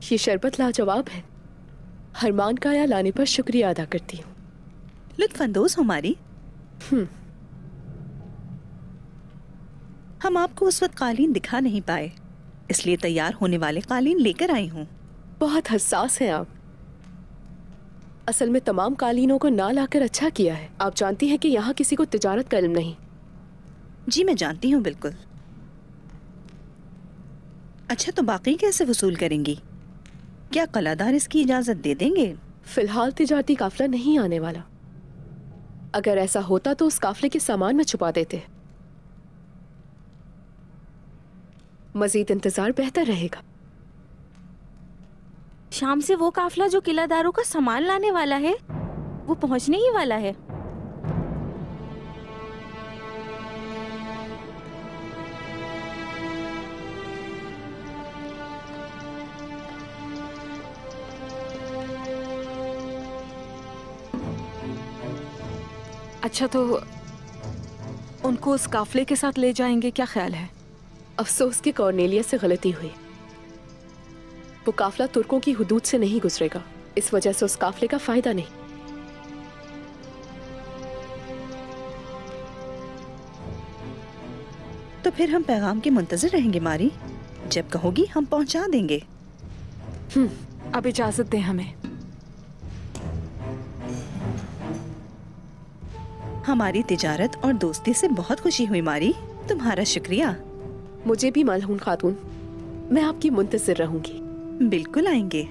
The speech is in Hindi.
ये शरबत लाजवाब है। हरमान का आया लाने पर शुक्रिया अदा करती हूँ। लुत्फानंदोज हमारी। हम आपको उस वक्त कालीन दिखा नहीं पाए, इसलिए तैयार होने वाले कालीन लेकर आई हूँ। बहुत हसास हैं आप। असल में तमाम कालीनों को ना लाकर अच्छा किया है। आप जानती हैं कि यहाँ किसी को तिजारत का इल्म नहीं। जी मैं जानती हूँ बिल्कुल। अच्छा तो बाकी कैसे वसूल करेंगी? क्या कलादार इसकी इजाजत दे देंगे? फिलहाल तिजारती काफिला नहीं आने वाला। अगर ऐसा होता तो उस काफिले के सामान में छुपा देते। मजीद इंतजार बेहतर रहेगा। शाम से वो काफिला जो किलादारों का सामान लाने वाला है वो पहुंचने ही वाला है। अच्छा तो उनको उस काफिले के साथ ले जाएंगे, क्या ख्याल है? अफसोस कि कॉर्नेलिया से गलती हुई। वो काफिला तुर्कों की हुदूद से नहीं गुजरेगा, इस वजह से उस काफिले का फायदा नहीं। तो फिर हम पैगाम के मुंतजिर रहेंगे मारी। जब कहोगी हम पहुंचा देंगे। अब इजाजत दें हमें। हमारी तिजारत और दोस्ती से बहुत खुशी हुई मारी। तुम्हारा शुक्रिया। मुझे भी मलहून खातून, मैं आपकी मुंतजिर रहूंगी। बिल्कुल आएंगे।